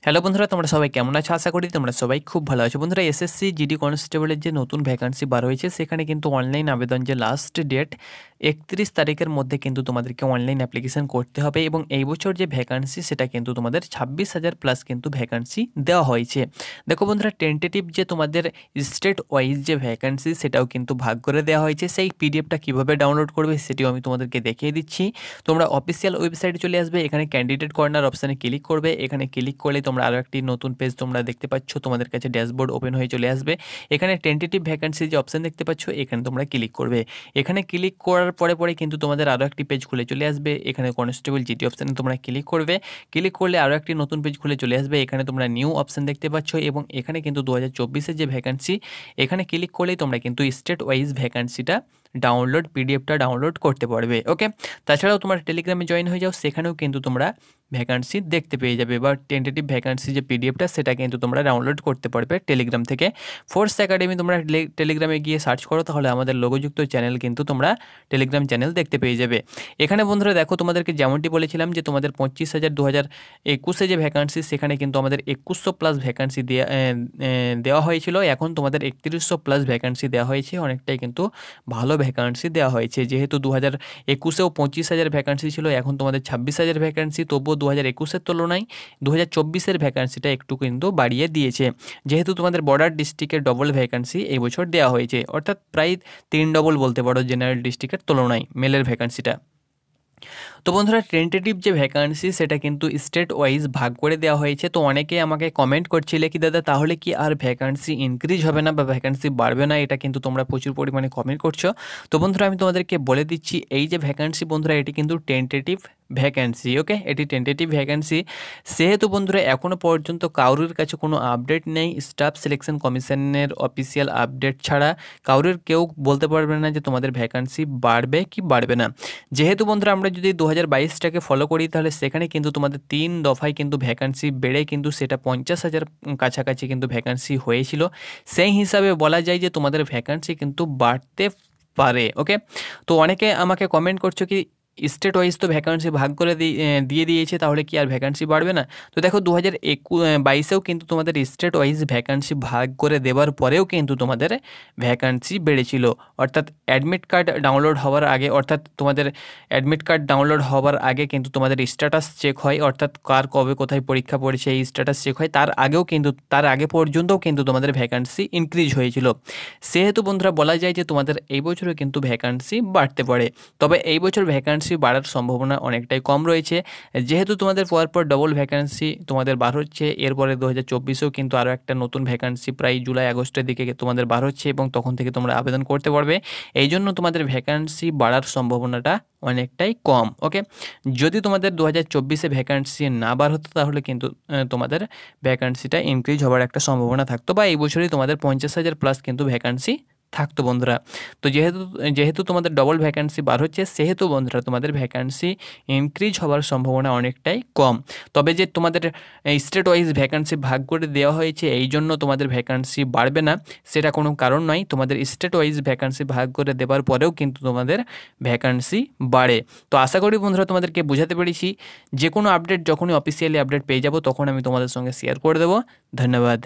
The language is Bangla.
হ্যালো বন্ধুরা, তোমরা সবাই কেমন আছো? আশা করি তোমরা সবাই খুব ভালো আছো। বন্ধুরা, এসএসসি জিডি কনস্টেবলের যে নতুন ভ্যাকান্সি বার হয়েছে, সেখানে কিন্তু অনলাইন আবেদন যে লাস্ট ডেট 31 তারিখের মধ্যে কিন্তু তোমাদেরকে অনলাইন অ্যাপ্লিকেশন করতে হবে এবং এই বছর যে ভ্যাকান্সি সেটা কিন্তু তোমাদের 26,000 প্লাস কিন্তু ভ্যাকান্সি দেওয়া হয়েছে। দেখো বন্ধুরা, টেন্টেটিভ যে তোমাদের স্টেট ওয়াইজ যে ভ্যাকান্সি সেটাও কিন্তু ভাগ করে দেওয়া হয়েছে। সেই পিডিএফটা কীভাবে ডাউনলোড করবে সেটিও আমি তোমাদেরকে দেখিয়ে দিচ্ছি। তোমরা অফিসিয়াল ওয়েবসাইটে চলে আসবে, এখানে ক্যান্ডিডেট কর্নার অপশানে ক্লিক করবে। এখানে ক্লিক করলে তোমরা আরও একটি নতুন পেজ তোমরা দেখতে পাচ্ছ, তোমাদের কাছে ড্যাশবোর্ড ওপেন হয়ে চলে আসবে। এখানে টেন্টেটিভ ভ্যাকান্সি যে অপশান দেখতে পাচ্ছ, এখানে তোমরা ক্লিক করবে। এখানে ক্লিক করার পরে কিন্তু তোমাদের আরও একটি পেজ খুলে চলে আসবে। এখানে কনস্টেবল জিডি অপশানে তোমরা ক্লিক করবে। ক্লিক করলে আরও একটি নতুন পেজ খুলে চলে আসবে। এখানে তোমরা নিউ অপশান দেখতে পাচ্ছ এবং এখানে কিন্তু 2024-এর যে ভ্যাকান্সি, এখানে ক্লিক করলেই তোমরা কিন্তু স্টেট ওয়াইজ ভ্যাকান্সিটা ডাউনলোড পিডিএফটা ডাউনলোড করতে পারবে। ওকে, তাছাড়াও তোমার টেলিগ্রামে জয়েন হয়ে যাও, সেখানেও কিন্তু তোমরা ভ্যাকান্সি দেখতে পেয়ে যাবে বা টেন্টেটিভ ভ্যাকান্সি যে পিডিএফটা সেটা কিন্তু তোমরা ডাউনলোড করতে পারবে টেলিগ্রাম থেকে। ফোর্স একাডেমি তোমরা টেলিগ্রামে গিয়ে সার্চ করো, তাহলে আমাদের লোগোযুক্ত চ্যানেল কিন্তু তোমরা টেলিগ্রাম চ্যানেল দেখতে পেয়ে যাবে। এখানে বন্ধুরা দেখো, তোমাদেরকে যেমনটি বলেছিলাম যে তোমাদের 25,000 2021-এ যে ভ্যাকান্সি, সেখানে কিন্তু আমাদের 2100 প্লাস ভ্যাকান্সি দেওয়া হয়েছিল। এখন তোমাদের 3100 প্লাস ভ্যাকান্সি দেওয়া হয়েছে, অনেকটাই কিন্তু ভালো ভ্যাকান্সি দেওয়া হয়েছে। যেহেতু 2021-এও 25,000 ভ্যাকান্সি ছিল, এখন তোমাদের 26,000 ভ্যাকান্সি, তবুও 2021-এর তুলনায় 2024-এর ভ্যাকান্সিটা একটু কিন্তু বাড়িয়ে দিয়েছে। যেহেতু তোমাদের বর্ডার ডিস্ট্রিক্টের ডবল ভ্যাকান্সি এই বছর দেওয়া হয়েছে, অর্থাৎ প্রায় 3 ডবল বলতে পারো জেনারেল ডিস্ট্রিক্টের তুলনায় মেলের ভ্যাকান্সিটা। তো বন্ধুরা, টেন্টেটিভ যে ভ্যাকান্সি সেটা কিন্তু স্টেট ওয়াইজ ভাগ করে দেওয়া হয়েছে। তো অনেকে আমাকে কমেন্ট করছিলে কি দাদা, তাহলে কি আর ভ্যাকান্সি ইনক্রিজ হবে না বা ভ্যাকান্সি বাড়বে না? এটা কিন্তু তোমরা প্রচুর পরিমাণে কমেন্ট করছো। তো বন্ধুরা, আমি তোমাদেরকে বলে দিচ্ছি, এই যে ভ্যাকান্সি বন্ধুরা, এটি কিন্তু টেন্টেটিভ ভ্যাকান্সি। ওকে, এটি টেন্টেটিভ ভ্যাকান্সি। সেহেতু বন্ধুরা, এখনও পর্যন্ত কারোর কাছে কোনো আপডেট নেই। স্টাফ সিলেকশন কমিশনের অফিসিয়াল আপডেট ছাড়া কারোর কেউ বলতে পারবে না যে তোমাদের ভ্যাকান্সি বাড়বে কি বাড়বে না। যেহেতু বন্ধুরা, আমরা যদি 2022টাকে ফলো করি, তাহলে সেখানে কিন্তু তোমাদের 3 দফায় কিন্তু ভ্যাকান্সি বেড়ে কিন্তু সেটা 50,000 কাছাকাছি কিন্তু ভ্যাকান্সি হয়েছিল। সেই হিসাবে বলা যায় যে তোমাদের ভ্যাকান্সি কিন্তু বাড়তে পারে। ওকে, তো অনেকে আমাকে কমেন্ট করছো কি স্টেট ওয়াইজ তো ভ্যাকান্সি ভাগ করে দিয়ে দিয়েছে, তাহলে কি আর ভ্যাকান্সি বাড়বে না? তো দেখো, 2022-এও কিন্তু তোমাদের স্টেট ওয়াইজ ভ্যাকান্সি ভাগ করে দেওয়ার পরেও কিন্তু তোমাদের ভ্যাকান্সি বেড়েছিল। অর্থাৎ অ্যাডমিট কার্ড ডাউনলোড হওয়ার আগে, অর্থাৎ তোমাদের অ্যাডমিট কার্ড ডাউনলোড হওয়ার আগে কিন্তু তোমাদের স্ট্যাটাস চেক হয়, অর্থাৎ কার কবে কোথায় পরীক্ষা পড়েছে এই স্ট্যাটাস চেক হয়। তার আগে পর্যন্তও কিন্তু তোমাদের ভ্যাকান্সি ইনক্রিজ হয়েছিল। সেহেতু বন্ধুরা, বলা যায় যে তোমাদের এই বছরও কিন্তু ভ্যাকান্সি বাড়তে পারে। তবে এই বছর ভ্যাকান্সি বাড়ার সম্ভাবনা অনেকটাই কম রয়েছে, যেহেতু তোমাদের পরপর ডবল ভ্যাকান্সি তোমাদের বার হচ্ছে। এরপরে 2024-এও কিন্তু আরও একটা নতুন ভ্যাকান্সি প্রায় জুলাই আগস্টের দিকে তোমাদের বার হচ্ছে এবং তখন থেকে তোমরা আবেদন করতে পারবে। এই জন্য তোমাদের ভ্যাকান্সি বাড়ার সম্ভাবনাটা অনেকটাই কম। ওকে, যদি তোমাদের 2024-এ ভ্যাকান্সি না বার হতো, তাহলে কিন্তু তোমাদের ভ্যাকান্সিটা ইনক্রিজ হওয়ার একটা সম্ভাবনা থাকতো, বা এই বছরই তোমাদের 50,000 প্লাস কিন্তু ভ্যাকান্সি থাকতো বন্ধুরা। তো যেহেতু তোমাদের ডবল ভ্যাকান্সি বার হচ্ছে, সেহেতু বন্ধুরা তোমাদের ভ্যাকান্সি ইনক্রিজ হওয়ার সম্ভাবনা অনেকটাই কম। তবে যে তোমাদের স্টেট ওয়াইজ ভ্যাকান্সি ভাগ করে দেওয়া হয়েছে এই জন্য তোমাদের ভ্যাকান্সি বাড়বে না, সেটা কোনো কারণ নয়। তোমাদের স্টেট ওয়াইজ ভ্যাকান্সি ভাগ করে দেওয়ার পরেও কিন্তু তোমাদের ভ্যাকান্সি বাড়ে। তো আশা করি বন্ধুরা তোমাদেরকে বোঝাতে পেরেছি। যে কোনো আপডেট যখনই অফিসিয়ালি আপডেট পেয়ে যাব, তখন আমি তোমাদের সঙ্গে শেয়ার করে দেবো। ধন্যবাদ।